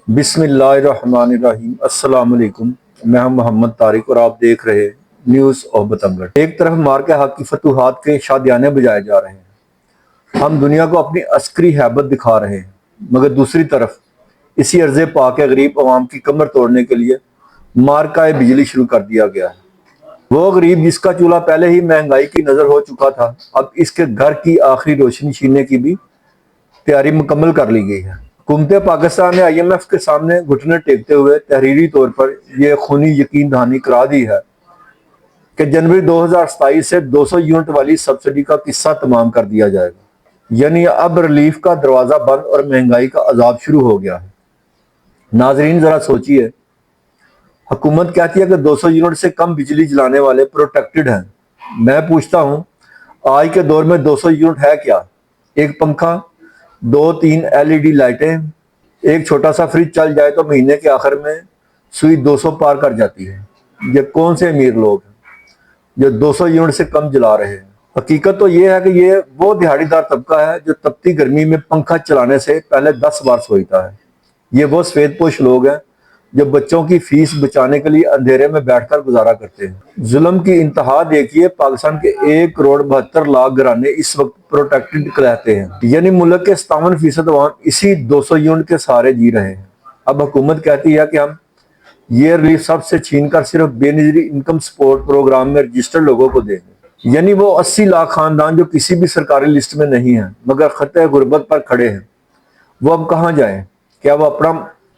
بسم اللہ الرحمن الرحیم۔ السلام علیکم، میں ہوں محمد طارق اور آپ دیکھ رہے نیوز آف بتنگڑ۔ ایک طرف مار کے حق کی فتوحات کے شادیانے بجائے جا رہے ہیں، ہم دنیا کو اپنی عسکری ہیبت دکھا رہے ہیں، مگر دوسری طرف اسی عرض پاک غریب عوام کی کمر توڑنے کے لیے مارکہ بجلی شروع کر دیا گیا ہے۔ وہ غریب جس کا چولہا پہلے ہی مہنگائی کی نظر ہو چکا تھا، اب اس کے گھر کی آخری روشنی چھیننے کی بھی تیاری مکمل کر لی گئی ہے۔ حکومت پاکستان نے IMF کے سامنے گھٹنے ٹیکتے ہوئے تحریری طور پر یہ خونی یقین دہانی کرا دی ہے کہ جنوری 2027 سے 200 یونٹ والی سبسڈی کا قصہ تمام کر دیا جائے گا، یعنی اب ریلیف کا دروازہ بند اور مہنگائی کا عذاب شروع ہو گیا ہے۔ ناظرین ذرا سوچئے، حکومت کہتی ہے کہ 200 یونٹ سے کم بجلی جلانے والے پروٹیکٹڈ ہیں۔ میں پوچھتا ہوں، آج کے دور میں 200 یونٹ ہے کیا؟ ایک پنکھا، 2-3 LED لائٹیں، ایک چھوٹا سا فریج چل جائے تو مہینے کے آخر میں سوئی 200 پار کر جاتی ہے۔ یہ کون سے امیر لوگ ہیں جو 200 یونٹ سے کم جلا رہے ہیں؟ حقیقت تو یہ ہے کہ یہ وہ دہاڑی دار طبقہ ہے جو تپتی گرمی میں پنکھا چلانے سے پہلے 10 بار سوچتا ہے۔ یہ وہ سفید پوش لوگ ہیں جو بچوں کی فیس بچانے کے لیے اندھیرے میں بیٹھ کر گزارا کرتے ہیں۔ ظلم کی انتہا دیکھیے، پاکستان کے 1,72,00,000 گھرانے اس وقت پروٹیکٹڈ کہلاتے ہیں، یعنی ملک کے 57% عوام اسی 200 یونٹ کے سہارے جی رہے ہیں۔ اب حکومت کہتی ہے کہ ہم یہ ریلیف سب سے چھین کر صرف بے نظیری انکم سپورٹ پروگرام میں رجسٹرڈ لوگوں کو دیں گے، یعنی وہ 80 لاکھ خاندان جو کسی بھی سرکاری لسٹ میں نہیں ہیں مگر خطۂ غربت پر کھڑے ہیں، وہ اب کہاں جائیں؟ کیا وہ اپنا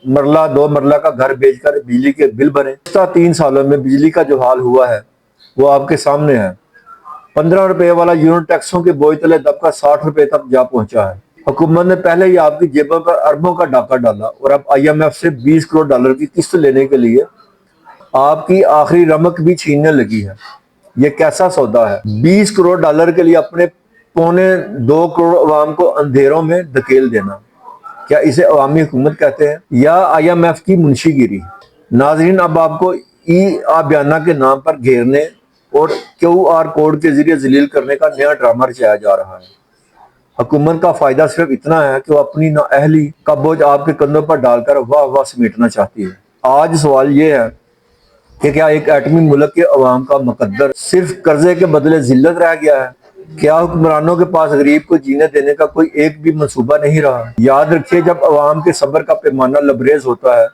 مرلہ 2 مرلہ کا گھر بیچ کر بجلی کے بل بھریں؟ پچھلے 3 سالوں میں بجلی کا جو حال ہوا ہے وہ آپ کے سامنے ہے۔ 15 روپے والا یونٹ ٹیکسوں کے بوجھ تلے دب کر 60 روپے تک جا پہنچا ہے۔ حکومت نے پہلے ہی آپ کی جیبوں پر اربوں کا ڈاکہ ڈالا اور اب IMF سے 20 کروڑ ڈالر کی قسط لینے کے لیے آپ کی آخری رمق بھی چھیننے لگی ہے۔ یہ کیسا سودا ہے؟ 20 کروڑ ڈالر کے لیے اپنے 1.25 کروڑ عوام کو اندھیروں میں دھکیل دینا، کیا اسے عوامی حکومت کہتے ہیں یا IMF کی منشی گیری؟ ناظرین، اب آپ کو آبیانہ کے نام پر گھیرنے اور QR کوڈ کے ذریعے ذلیل کرنے کا نیا ڈرامہ رچایا جا رہا ہے۔ حکومت کا فائدہ صرف اتنا ہے کہ وہ اپنی نااہلی کا بوجھ آپ کے کندھوں پر ڈال کر واہ واہ سمیٹنا چاہتی ہے۔ آج سوال یہ ہے کہ کیا ایک ایٹمی ملک کے عوام کا مقدر صرف قرضے کے بدلے ذلت رہ گیا ہے؟ کیا حکمرانوں کے پاس غریب کو جینے دینے کا کوئی ایک بھی منصوبہ نہیں رہا؟ یاد رکھیے، جب عوام کے صبر کا پیمانہ لبریز ہوتا ہے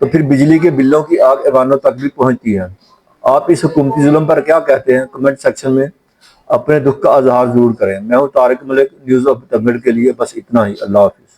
تو پھر بجلی کے بلوں کی آگ ایوانوں تک بھی پہنچتی ہے۔ آپ اس حکومتی ظلم پر کیا کہتے ہیں؟ کمنٹ سیکشن میں اپنے دکھ کا اظہار ضرور کریں۔ میں ہوں طارق ملک، نیوز آف بتنگڑ کے لیے بس اتنا ہی۔ اللہ حافظ۔